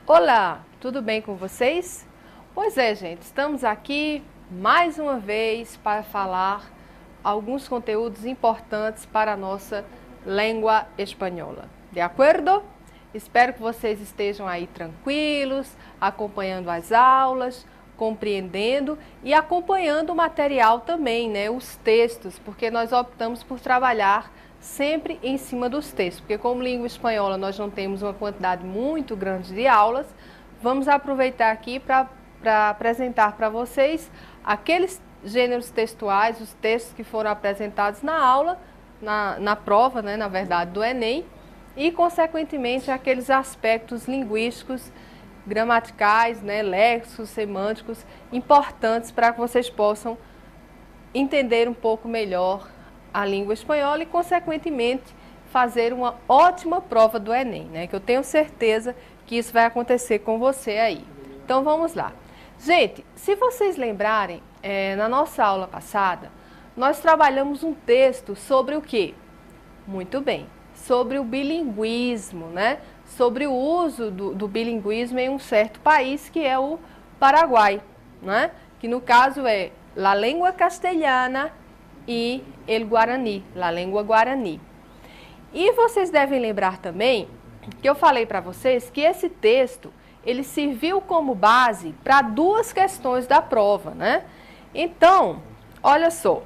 Olá, tudo bem com vocês? Pois é, gente, estamos aqui mais uma vez para falar alguns conteúdos importantes para a nossa língua espanhola. De acordo? Espero que vocês estejam aí tranquilos, acompanhando as aulas, compreendendo e acompanhando o material também, né? Os textos, porque nós optamos por trabalhar sempre em cima dos textos, porque como língua espanhola nós não temos uma quantidade muito grande de aulas, vamos aproveitar aqui para apresentar para vocês aqueles gêneros textuais, os textos que foram apresentados na aula, na prova, né, na verdade, do Enem, e consequentemente aqueles aspectos linguísticos, gramaticais, né, léxicos, semânticos, importantes para que vocês possam entender um pouco melhor a língua espanhola e, consequentemente, fazer uma ótima prova do Enem, né? Que eu tenho certeza que isso vai acontecer com você aí. Então, vamos lá. Gente, se vocês lembrarem, na nossa aula passada, nós trabalhamos um texto sobre o quê? Muito bem, sobre o bilinguismo, né? Sobre o uso do bilinguismo em um certo país, que é o Paraguai, né? Que no caso é a língua castelhana e el guarani, a língua guarani. E vocês devem lembrar também que eu falei para vocês que esse texto, ele serviu como base para duas questões da prova, né? Então, olha só,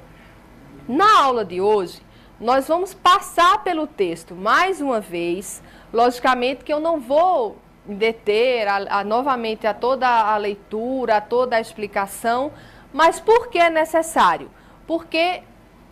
na aula de hoje, nós vamos passar pelo texto mais uma vez. Logicamente que eu não vou me deter novamente a toda a leitura, a toda a explicação, mas por que é necessário? Porque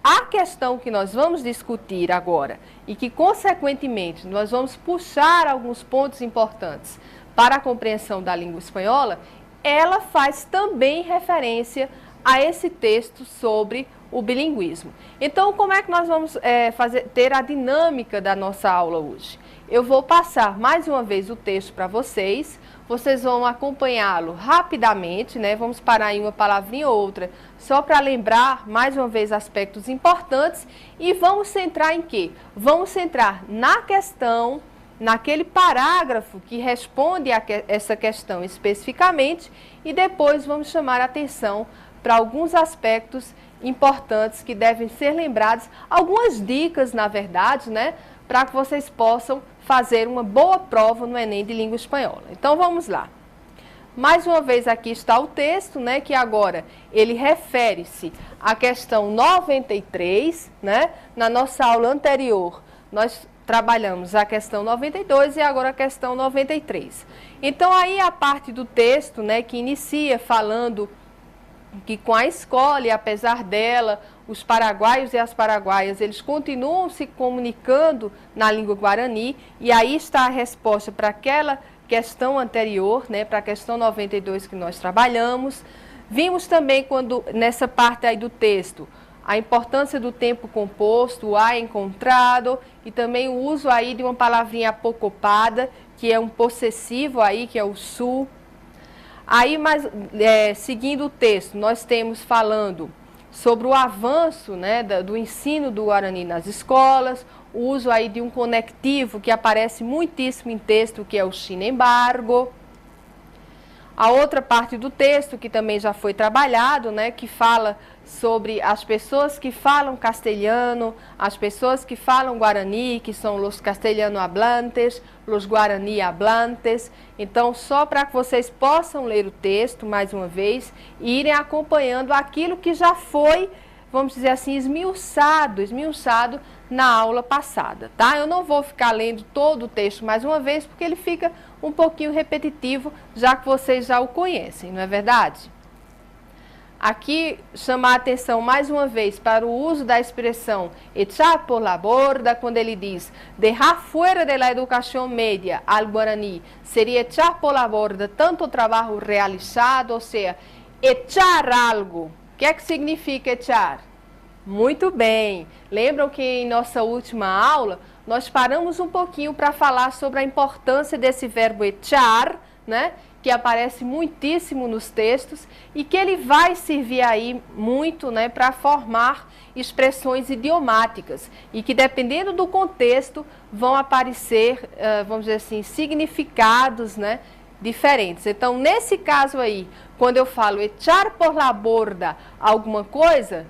a questão que nós vamos discutir agora e que, consequentemente, nós vamos puxar alguns pontos importantes para a compreensão da língua espanhola, ela faz também referência a esse texto sobre o bilinguismo. Então, como é que nós vamos ter a dinâmica da nossa aula hoje? Eu vou passar mais uma vez o texto para vocês, vocês vão acompanhá-lo rapidamente, né? Vamos parar em uma palavrinha ou outra, só para lembrar mais uma vez aspectos importantes e vamos centrar em quê? Vamos centrar na questão, naquele parágrafo que responde a essa questão especificamente e depois vamos chamar a atenção para alguns aspectos importantes que devem ser lembrados, algumas dicas, na verdade, né, para que vocês possam fazer uma boa prova no Enem de língua espanhola. Então, vamos lá. Mais uma vez aqui está o texto, né, que agora ele refere-se à questão 93, né? Na nossa aula anterior, nós trabalhamos a questão 92 e agora a questão 93. Então, aí a parte do texto, né, que inicia falando que com a escola, e apesar dela, os paraguaios e as paraguaias, eles continuam se comunicando na língua guarani, e aí está a resposta para aquela questão anterior, né, para a questão 92 que nós trabalhamos. Vimos também, nessa parte aí do texto, a importância do tempo composto, o a encontrado, e também o uso aí de uma palavrinha apocopada, que é um possessivo aí, que é o su. Aí, seguindo o texto, nós temos falando sobre o avanço, né, do ensino do Guarani nas escolas, o uso aí de um conectivo que aparece muitíssimo em texto, que é o sin embargo. A outra parte do texto, que também já foi trabalhado, né, que fala sobre as pessoas que falam castelhano, as pessoas que falam guarani, que são os castelhano hablantes, os guarani hablantes. Então, só para que vocês possam ler o texto, mais uma vez, e irem acompanhando aquilo que já foi, vamos dizer assim, esmiuçado na aula passada, tá? Eu não vou ficar lendo todo o texto mais uma vez, porque ele fica um pouquinho repetitivo, já que vocês já o conhecem, não é verdade? Aqui, chamar a atenção mais uma vez para o uso da expressão echar por la borda, quando ele diz dejar fuera de la educación media al guaraní, seria echar por la borda tanto o trabalho realizado, ou seja, echar algo. O que é que significa echar? Muito bem. Lembram que em nossa última aula, nós paramos um pouquinho para falar sobre a importância desse verbo echar, né? Que aparece muitíssimo nos textos e que ele vai servir aí muito, né, para formar expressões idiomáticas e que, dependendo do contexto, vão aparecer, vamos dizer assim, significados, né, diferentes. Então, nesse caso aí, quando eu falo echar por la borda alguma coisa,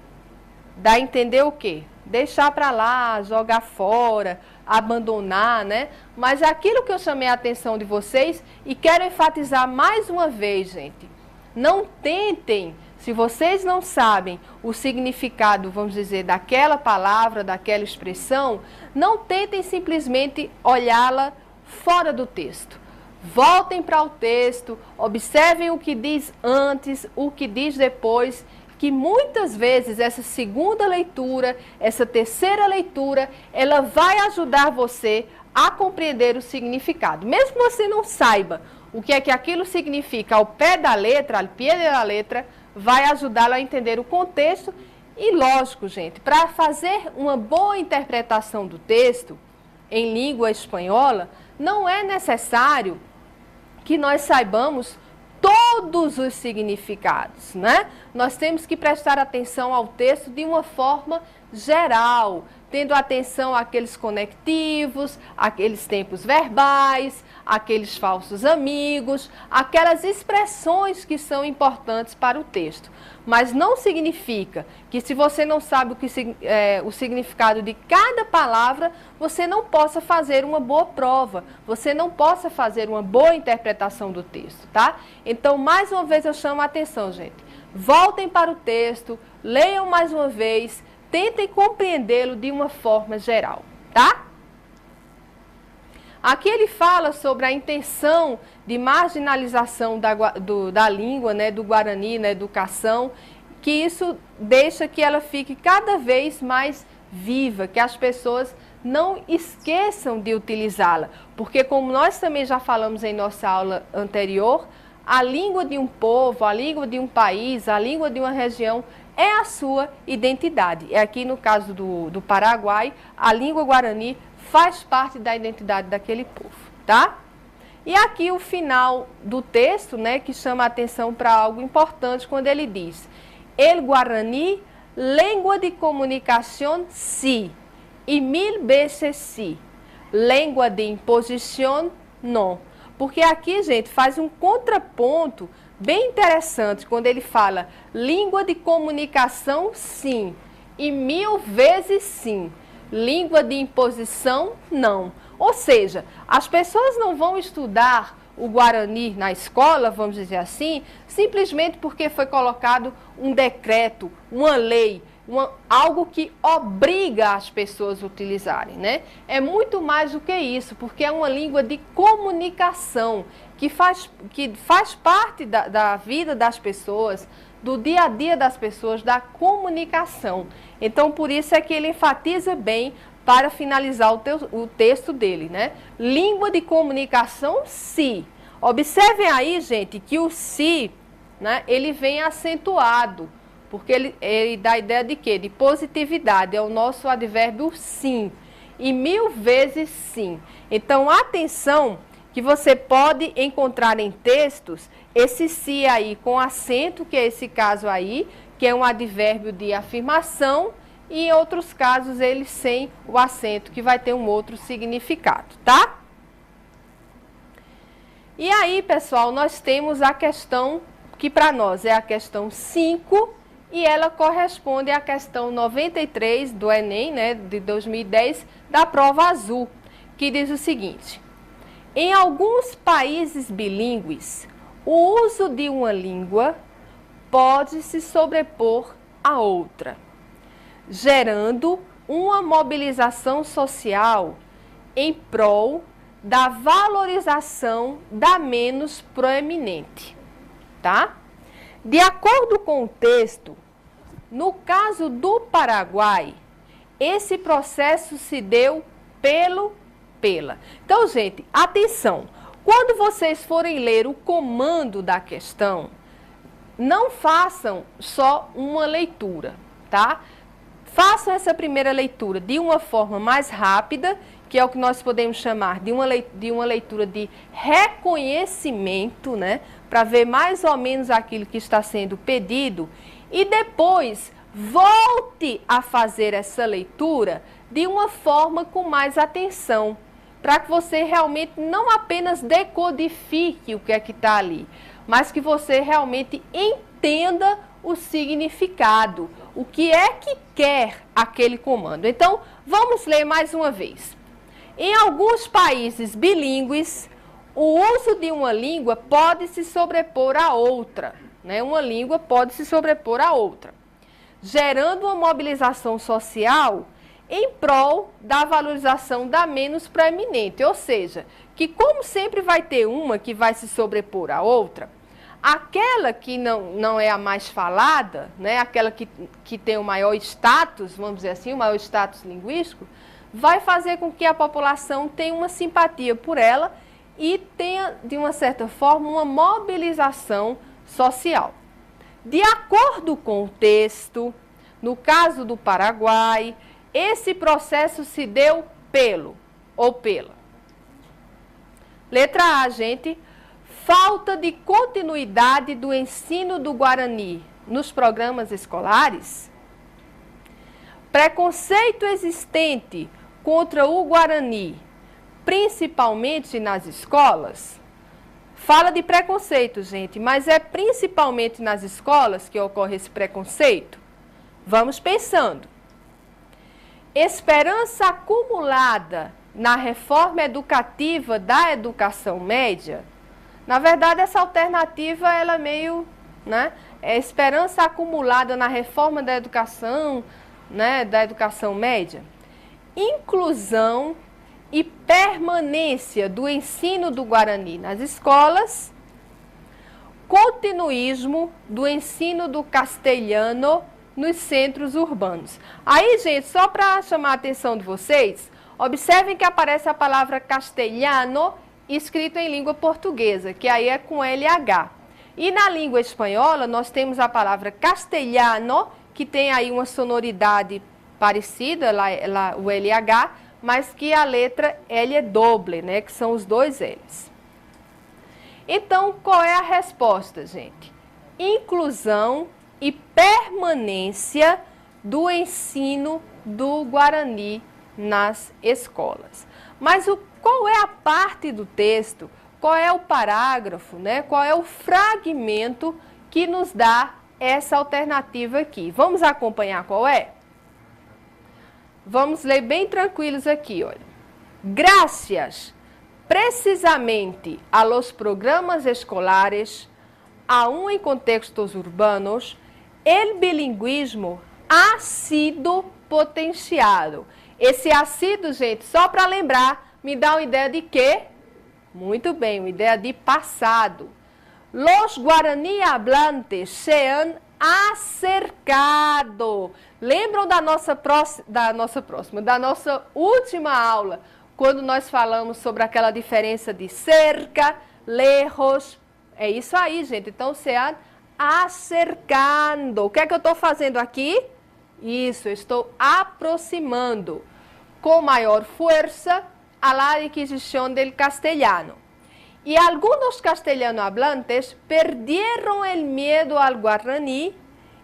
dá a entender o quê? Deixar para lá, jogar fora, abandonar, né? Mas aquilo que eu chamei a atenção de vocês e quero enfatizar mais uma vez, gente, não tentem, se vocês não sabem o significado, vamos dizer, daquela palavra, daquela expressão, não tentem simplesmente olhá-la fora do texto. Voltem para o texto, observem o que diz antes, o que diz depois, que muitas vezes essa segunda leitura, essa terceira leitura, ela vai ajudar você a compreender o significado. Mesmo que você não saiba o que é que aquilo significa ao pé da letra, ao pé da letra, vai ajudá-lo a entender o contexto. E lógico, gente, para fazer uma boa interpretação do texto em língua espanhola, não é necessário que nós saibamos todos os significados, né? Nós temos que prestar atenção ao texto de uma forma geral, tendo atenção àqueles conectivos, aqueles tempos verbais, aqueles falsos amigos, aquelas expressões que são importantes para o texto. Mas não significa que se você não sabe o significado de cada palavra, você não possa fazer uma boa prova, você não possa fazer uma boa interpretação do texto, tá? Então, mais uma vez eu chamo a atenção, gente. Voltem para o texto, leiam mais uma vez, tentem compreendê-lo de uma forma geral, tá? Aqui ele fala sobre a intenção de marginalização da língua, né, do Guarani na educação, que isso deixa que ela fique cada vez mais viva, que as pessoas não esqueçam de utilizá-la, porque como nós também já falamos em nossa aula anterior, a língua de um povo, a língua de um país, a língua de uma região é a sua identidade. E aqui no caso do Paraguai, a língua Guarani faz parte da identidade daquele povo, tá? E aqui o final do texto, né, que chama a atenção para algo importante quando ele diz: El Guarani, língua de comunicação, sí, e mil veces sí, língua de imposição, não. Porque aqui, gente, faz um contraponto bem interessante quando ele fala língua de comunicação, sim, e mil vezes sim. Língua de imposição, não. Ou seja, as pessoas não vão estudar o Guarani na escola, vamos dizer assim, simplesmente porque foi colocado um decreto, uma lei, algo que obriga as pessoas a utilizarem, né? É muito mais do que isso, porque é uma língua de comunicação que faz parte da vida das pessoas, do dia a dia das pessoas, da comunicação. Então, por isso é que ele enfatiza bem para finalizar o texto dele, né? Língua de comunicação, sim. Observem aí, gente, que o sim, né, ele vem acentuado, porque ele dá a ideia de quê? De positividade, é o nosso advérbio sim, e mil vezes sim. Então, atenção, que você pode encontrar em textos esse si aí com acento, que é esse caso aí, que é um advérbio de afirmação, e em outros casos ele sem o acento, que vai ter um outro significado, tá? E aí, pessoal, nós temos a questão que para nós é a questão 5, e ela corresponde à questão 93 do Enem, né, de 2010, da prova azul, que diz o seguinte: em alguns países bilíngues, o uso de uma língua pode se sobrepor a outra, gerando uma mobilização social em prol da valorização da menos proeminente, tá? De acordo com o texto, no caso do Paraguai, esse processo se deu pela. Então, gente, atenção, quando vocês forem ler o comando da questão, não façam só uma leitura, tá? Façam essa primeira leitura de uma forma mais rápida, que é o que nós podemos chamar de uma leitura de reconhecimento, né? Para ver mais ou menos aquilo que está sendo pedido, e depois volte a fazer essa leitura de uma forma com mais atenção, para que você realmente não apenas decodifique o que é que está ali, mas que você realmente entenda o significado, o que é que quer aquele comando. Então, vamos ler mais uma vez. Em alguns países bilíngues, o uso de uma língua pode se sobrepor à outra, né? Uma língua pode se sobrepor à outra, gerando uma mobilização social em prol da valorização da menos proeminente. Ou seja, que como sempre vai ter uma que vai se sobrepor à outra, aquela que não é a mais falada, né, aquela que tem o maior status, vamos dizer assim, o maior status linguístico, vai fazer com que a população tenha uma simpatia por ela e tenha, de uma certa forma, uma mobilização social. De acordo com o texto, no caso do Paraguai, esse processo se deu pelo ou pela. Letra A, gente. Falta de continuidade do ensino do Guarani nos programas escolares. Preconceito existente contra o Guarani, principalmente nas escolas. Fala de preconceito, gente, mas é principalmente nas escolas que ocorre esse preconceito? Vamos pensando. Esperança acumulada na reforma educativa da educação média. Na verdade, essa alternativa, ela é meio, né? É esperança acumulada na reforma da educação, né? Da educação média. Inclusão e permanência do ensino do Guarani nas escolas. Continuismo do ensino do castelhano nos centros urbanos. Aí, gente, só para chamar a atenção de vocês, observem que aparece a palavra castelhano escrita em língua portuguesa, que aí é com LH. E na língua espanhola, nós temos a palavra castelhano, que tem aí uma sonoridade parecida, o LH, mas que a letra L é doble, né, que são os dois L's. Então, qual é a resposta, gente? Inclusão e permanência do ensino do Guarani nas escolas. Mas qual é a parte do texto, qual é o parágrafo, né? Qual é o fragmento que nos dá essa alternativa aqui? Vamos acompanhar qual é? Vamos ler bem tranquilos aqui, olha. Graças precisamente a los programas escolares, aún em contextos urbanos, el bilingüismo ha sido potenciado. Esse ha sido, gente, só para lembrar, me dá uma ideia de quê? Muito bem, uma ideia de passado. Los guarani hablantes se han acercado. Lembram da nossa última aula, quando nós falamos sobre aquela diferença de cerca, lejos? É isso aí, gente. Então, se han acercando. O que é que eu estou fazendo aqui? Isso, eu estou aproximando com maior força a la adquisición del castellano. Y algunos castellano hablantes perdieron el miedo al guaraní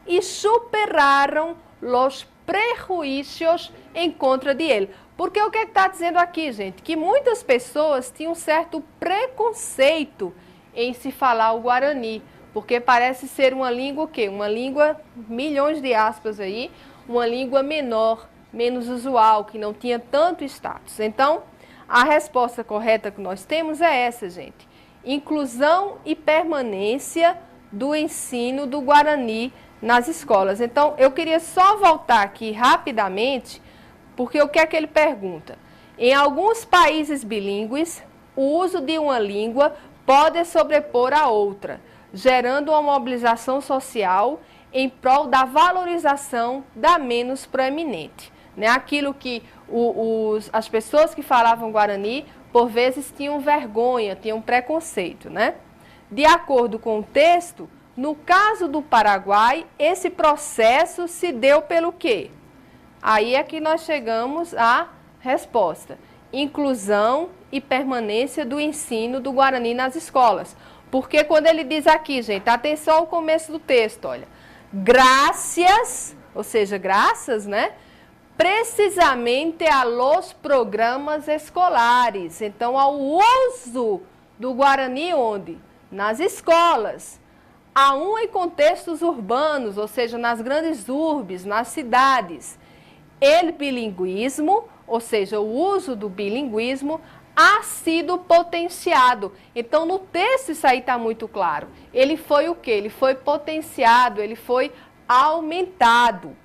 y superaron los prejuízos em contra de ele. Porque o que está dizendo aqui, gente? Que muitas pessoas tinham um certo preconceito em se falar o guarani, porque parece ser uma língua o quê? Uma língua, milhões de aspas aí, uma língua menor, menos usual, que não tinha tanto status. Então, a resposta correta que nós temos é essa, gente. Inclusão e permanência do ensino do Guarani nas escolas. Então, eu queria só voltar aqui rapidamente, porque o que é que ele pergunta? Em alguns países bilíngues, o uso de uma língua pode sobrepor a outra, gerando uma mobilização social em prol da valorização da menos proeminente. Né? Aquilo que as pessoas que falavam Guarani, por vezes, tinham vergonha, tinham preconceito. Né? De acordo com o texto, no caso do Paraguai, esse processo se deu pelo quê? Aí é que nós chegamos à resposta. Inclusão e permanência do ensino do Guarani nas escolas. Porque quando ele diz aqui, gente, atenção ao começo do texto, olha. Graças, ou seja, graças, né? precisamente a los programas escolares. Então, ao uso do Guarani onde? Nas escolas. A em contextos urbanos, ou seja, nas grandes urbes, nas cidades. El bilinguismo, ou seja, o uso do bilinguismo, ha sido potenciado. Então, no texto isso aí está muito claro. Ele foi o quê? Ele foi potenciado, ele foi aumentado.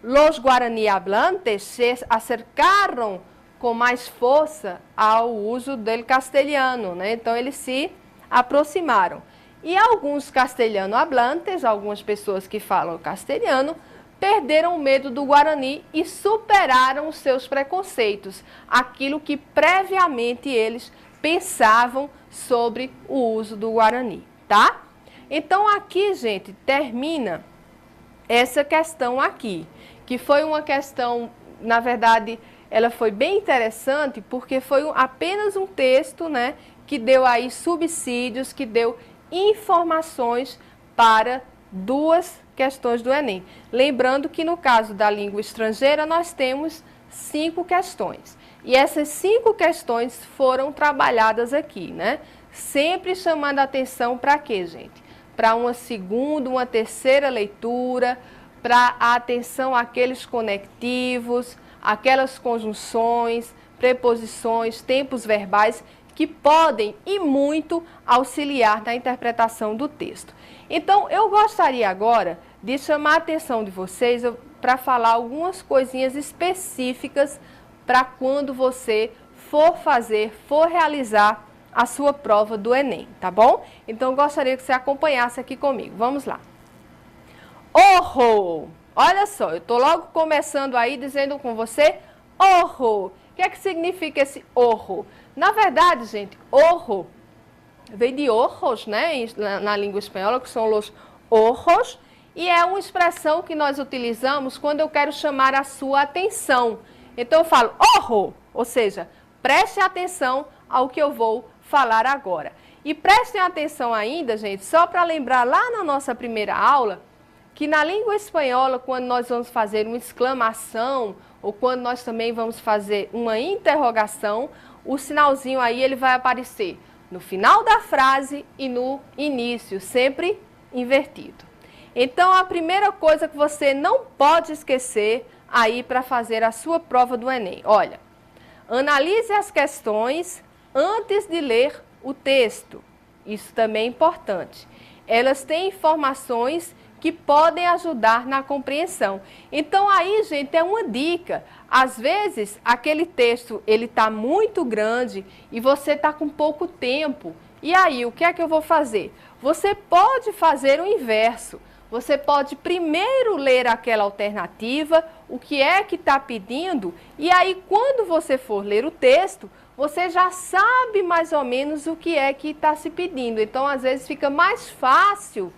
Los Guarani hablantes se acercaram com mais força ao uso do castelhano, né? Então, eles se aproximaram. E alguns castelhano hablantes, algumas pessoas que falam castelhano, perderam o medo do Guarani e superaram os seus preconceitos, aquilo que previamente eles pensavam sobre o uso do Guarani, tá? Então, aqui, gente, termina essa questão aqui, que foi uma questão, na verdade, ela foi bem interessante, porque foi apenas um texto, né, que deu aí subsídios, que deu informações para duas questões do Enem. Lembrando que no caso da língua estrangeira nós temos 5 questões. E essas 5 questões foram trabalhadas aqui, né? Sempre chamando a atenção para quê, gente? Para uma segunda, uma terceira leitura, para a atenção àqueles conectivos, aquelas conjunções, preposições, tempos verbais que podem e muito auxiliar na interpretação do texto. Então, eu gostaria agora de chamar a atenção de vocês para falar algumas coisinhas específicas para quando você for realizar a sua prova do Enem, tá bom? Então, eu gostaria que você acompanhasse aqui comigo. Vamos lá. Orro! Olha só, eu estou logo começando aí dizendo com você, orro! O que é que significa esse orro? Na verdade, gente, orro vem de ojos, né, na língua espanhola, que são os ojos, e é uma expressão que nós utilizamos quando eu quero chamar a sua atenção. Então, eu falo orro, ou seja, preste atenção ao que eu vou falar agora. E prestem atenção ainda, gente, só para lembrar lá na nossa primeira aula, que na língua espanhola, quando nós vamos fazer uma exclamação, ou quando nós também vamos fazer uma interrogação, o sinalzinho aí ele vai aparecer no final da frase e no início, sempre invertido. Então, a primeira coisa que você não pode esquecer aí para fazer a sua prova do Enem, olha, analise as questões antes de ler o texto. Isso também é importante. Elas têm informações que podem ajudar na compreensão. Então, aí, gente, é uma dica. Às vezes, aquele texto, ele está muito grande e você está com pouco tempo. E aí, o que é que eu vou fazer? Você pode fazer o inverso. Você pode primeiro ler aquela alternativa, o que é que está pedindo, e aí, quando você for ler o texto, você já sabe mais ou menos o que é que está se pedindo. Então, às vezes, fica mais fácil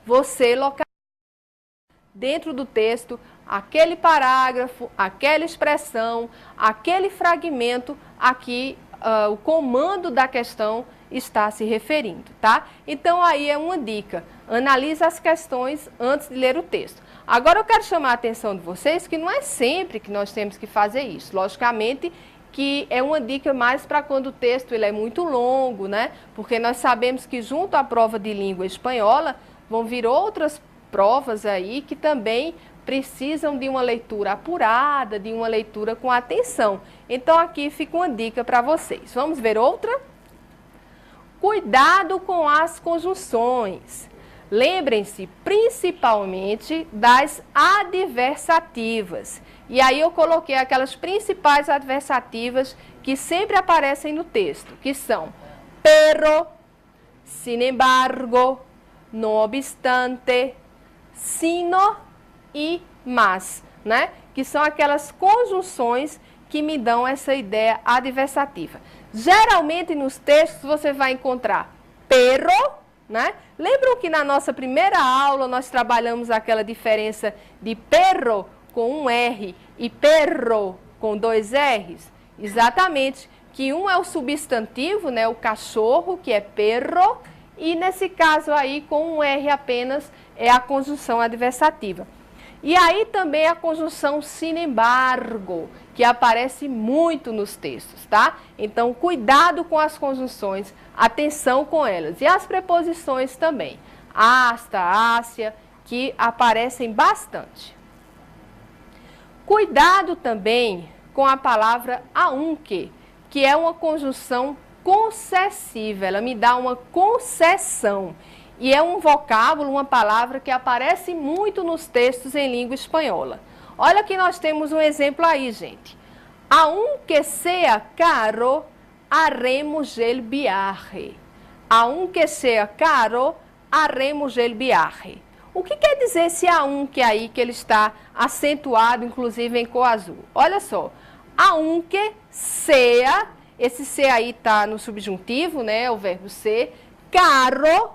você localizar dentro do texto aquele parágrafo, aquela expressão, aquele fragmento a que o comando da questão está se referindo, tá? Então, aí é uma dica. Analise as questões antes de ler o texto. Agora, eu quero chamar a atenção de vocês que não é sempre que nós temos que fazer isso. Logicamente, que é uma dica mais para quando o texto ele é muito longo, né? Porque nós sabemos que junto à prova de língua espanhola vão vir outras provas aí que também precisam de uma leitura apurada, de uma leitura com atenção. Então, aqui fica uma dica para vocês. Vamos ver outra? Cuidado com as conjunções. Lembrem-se principalmente das adversativas. E aí eu coloquei aquelas principais adversativas que sempre aparecem no texto, que são pero, sin embargo, no obstante, sino e mas, né? Que são aquelas conjunções que me dão essa ideia adversativa. Geralmente nos textos você vai encontrar pero, né? Lembram que na nossa primeira aula nós trabalhamos aquela diferença de perro com um R e perro com 2 R's? Exatamente, que um é o substantivo, né? O cachorro, que é perro, e nesse caso aí com um R apenas é a conjunção adversativa. E aí também a conjunção sin embargo, que aparece muito nos textos, tá? Então, cuidado com as conjunções, atenção com elas. E as preposições também, hasta, hacia, que aparecem bastante. Cuidado também com a palavra aunque, que é uma conjunção concessiva, ela me dá uma concessão. E é um vocábulo, uma palavra que aparece muito nos textos em língua espanhola. Olha que nós temos um exemplo aí, gente. Aunque sea caro, haremos el viaje. Aunque sea caro, haremos el viaje. O que quer dizer esse aunque aí, que ele está acentuado, inclusive em cor azul? Olha só. Aunque sea, esse ser aí está no subjuntivo, né? O verbo ser. Caro,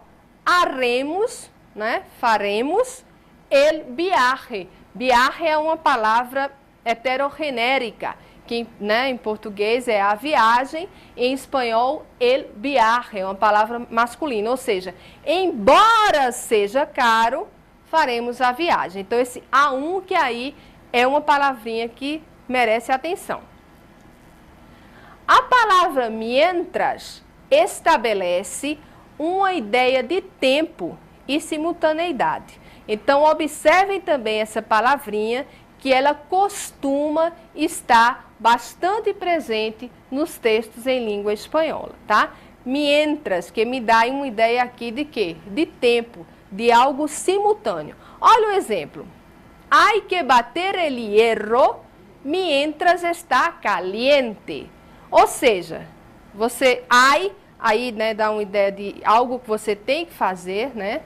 haremos, né? Faremos el viaje. Viaje é uma palavra heterogenérica, que, né, em português é a viagem, em espanhol el viaje, é uma palavra masculina, ou seja, embora seja caro, faremos a viagem. Então esse aunque aí é uma palavrinha que merece atenção. A palavra mientras estabelece uma ideia de tempo e simultaneidade. Então, observem também essa palavrinha, que ela costuma estar bastante presente nos textos em língua espanhola, tá? Mientras, que me dá uma ideia aqui de quê? De tempo, de algo simultâneo. Olha o exemplo. Hay que bater el hierro mientras está caliente. Ou seja, você, aí, né, dá uma ideia de algo que você tem que fazer, né?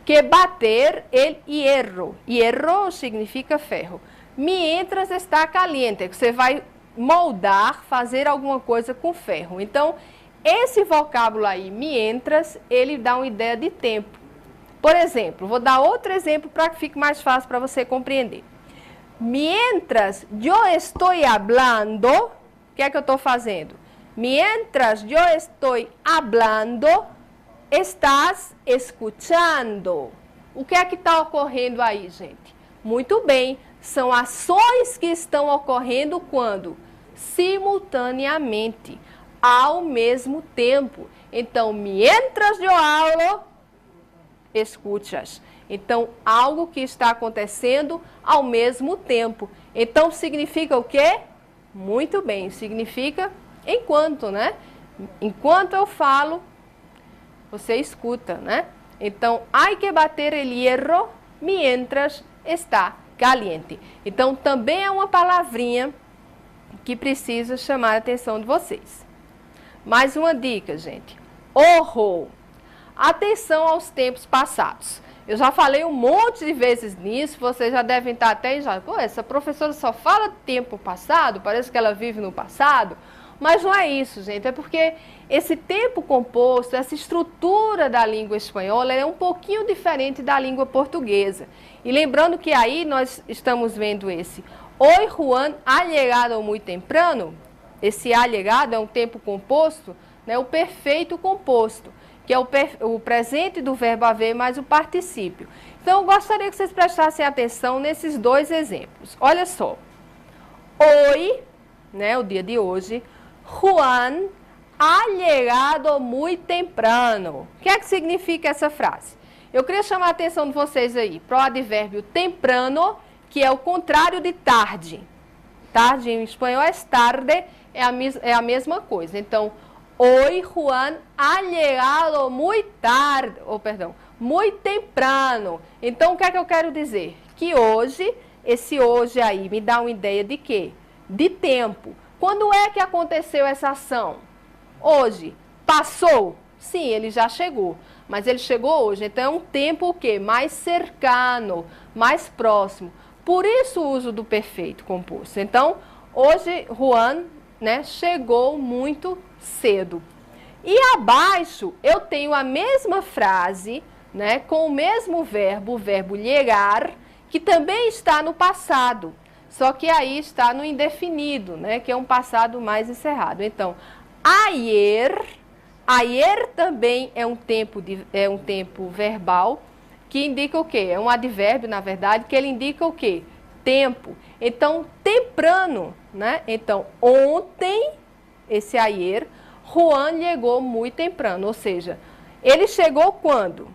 Que bater el hierro. Hierro significa ferro. Mientras está caliente, você vai moldar, fazer alguma coisa com ferro. Então, esse vocábulo aí, mientras, ele dá uma ideia de tempo. Por exemplo, vou dar outro exemplo para que fique mais fácil para você compreender. Mientras yo estoy hablando, o que é que eu estou fazendo? Mientras yo estoy hablando, estás escuchando. O que é que está ocorrendo aí, gente? Muito bem, são ações que estão ocorrendo quando? Simultaneamente, ao mesmo tempo. Então, mientras yo hablo, escuchas. Então, algo que está acontecendo ao mesmo tempo. Então, significa o quê? Muito bem, significa enquanto, né? Enquanto eu falo, você escuta, né? Então, hay que bater el hierro mientras está caliente. Então, também é uma palavrinha que precisa chamar a atenção de vocês. Mais uma dica, gente. Ojo! Atenção aos tempos passados. Eu já falei um monte de vezes nisso, vocês já devem estar até já... Pô, essa professora só fala tempo passado, parece que ela vive no passado. Mas não é isso, gente, é porque esse tempo composto, essa estrutura da língua espanhola é um pouquinho diferente da língua portuguesa. E lembrando que aí nós estamos vendo esse Hoy Juan ha llegado muy temprano. Esse ha llegado é um tempo composto, né, o perfeito composto, que é o presente do verbo haver mais o particípio. Então, eu gostaria que vocês prestassem atenção nesses dois exemplos. Olha só. Hoy, né, o dia de hoje, Juan ha llegado muy temprano. O que é que significa essa frase? Eu queria chamar a atenção de vocês aí para o advérbio temprano, que é o contrário de tarde. Tarde em espanhol é tarde, é a mesma coisa. Então, hoy Juan ha llegado muy tarde, muy temprano. Então, o que é que eu quero dizer? Que hoje, esse hoje aí me dá uma ideia de quê? De tempo. Quando é que aconteceu essa ação? Hoje. Passou? Sim, ele já chegou. Mas ele chegou hoje. Então, é um tempo o quê? Mais cercano, mais próximo. Por isso o uso do perfeito composto. Então, hoje, Juan, né, chegou muito cedo. E abaixo, eu tenho a mesma frase, né, com o mesmo verbo, o verbo llegar, que também está no passado. Só que aí está no indefinido, né, que é um passado mais encerrado. Então, ayer também é um tempo verbal que indica o quê? É um advérbio, na verdade, que ele indica o quê? Tempo. Então, temprano, né? Então, ontem, esse ayer, Juan chegou muito temprano, ou seja, ele chegou quando?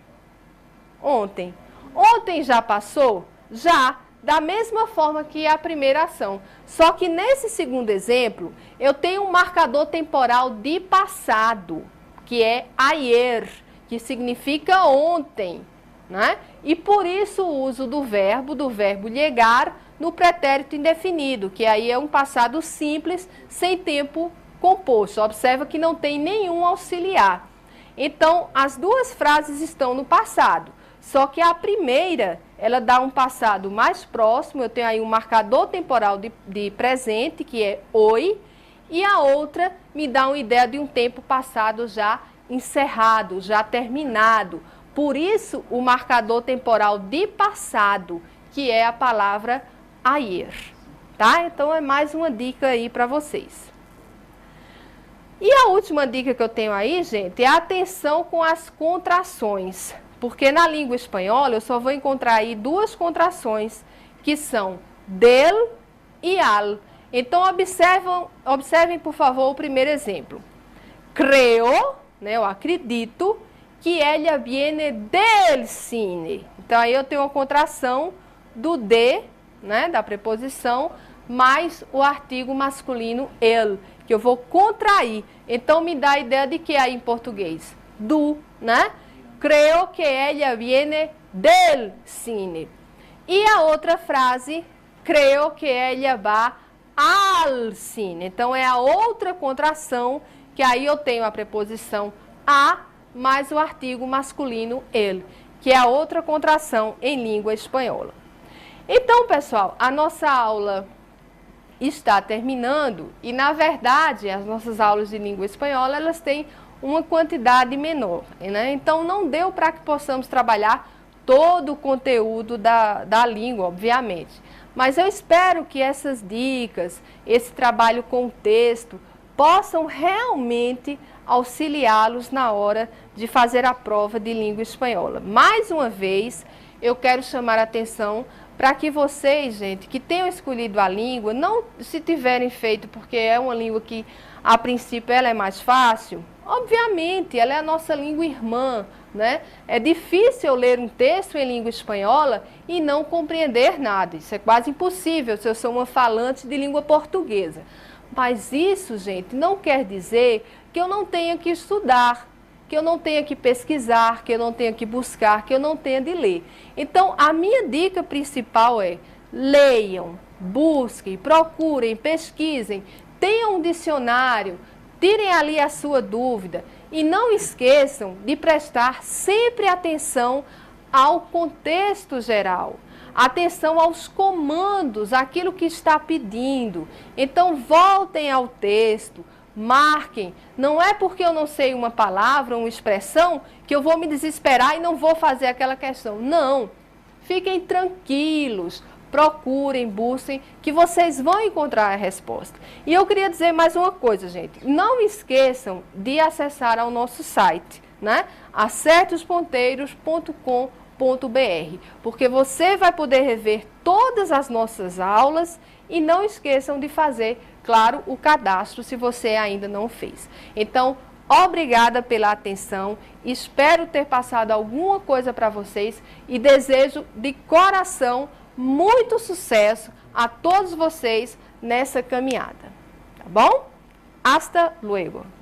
Ontem. Ontem já passou? Já, da mesma forma que a primeira ação. Só que nesse segundo exemplo, eu tenho um marcador temporal de passado, que é ayer, que significa ontem, né? E por isso o uso do verbo chegar no pretérito indefinido, que aí é um passado simples, sem tempo composto. Observa que não tem nenhum auxiliar. Então, as duas frases estão no passado, só que a primeira, ela dá um passado mais próximo, eu tenho aí um marcador temporal de presente, que é oi, e a outra me dá uma ideia de um tempo passado já encerrado, já terminado. Por isso, o marcador temporal de passado, que é a palavra ayer, tá? Então, é mais uma dica aí para vocês. E a última dica que eu tenho aí, gente, é a atenção com as contrações. Porque na língua espanhola eu só vou encontrar aí duas contrações, que são del e al. Então, observem, por favor, o primeiro exemplo. Creo, né, eu acredito, que ella viene del cine. Então, aí eu tenho uma contração do de, né, da preposição, mais o artigo masculino el, que eu vou contrair. Então, me dá a ideia de que aí em português? Do, né? Creo que ella viene del cine. E a outra frase, creo que ella va al cine. Então, é a outra contração, que aí eu tenho a preposição a, mais o artigo masculino el, que é a outra contração em língua espanhola. Então, pessoal, a nossa aula está terminando e, na verdade, as nossas aulas de língua espanhola, elas têm uma quantidade menor, né? Então, não deu para que possamos trabalhar todo o conteúdo da língua, obviamente. Mas eu espero que essas dicas, esse trabalho com o texto, possam realmente auxiliá-los na hora de fazer a prova de língua espanhola. Mais uma vez, eu quero chamar a atenção para que vocês, gente, que tenham escolhido a língua, não se tiverem feito porque é uma língua que, a princípio, ela é mais fácil. Obviamente, ela é a nossa língua irmã, né? É difícil eu ler um texto em língua espanhola e não compreender nada. Isso é quase impossível se eu sou uma falante de língua portuguesa. Mas isso, gente, não quer dizer que eu não tenha que estudar, que eu não tenha que pesquisar, que eu não tenha que buscar, que eu não tenha de ler. Então, a minha dica principal é: leiam, busquem, procurem, pesquisem, tenham um dicionário, tirem ali a sua dúvida e não esqueçam de prestar sempre atenção ao contexto geral. Atenção aos comandos, aquilo que está pedindo. Então, voltem ao texto, marquem. Não é porque eu não sei uma palavra, uma expressão, que eu vou me desesperar e não vou fazer aquela questão. Não. Fiquem tranquilos, procurem, busquem, que vocês vão encontrar a resposta. E eu queria dizer mais uma coisa, gente. Não esqueçam de acessar ao nosso site, né? acerteosponteiros.com.br, porque você vai poder rever todas as nossas aulas e não esqueçam de fazer, claro, o cadastro se você ainda não fez. Então, obrigada pela atenção, espero ter passado alguma coisa para vocês e desejo de coração muito sucesso a todos vocês nessa caminhada, tá bom? Hasta luego!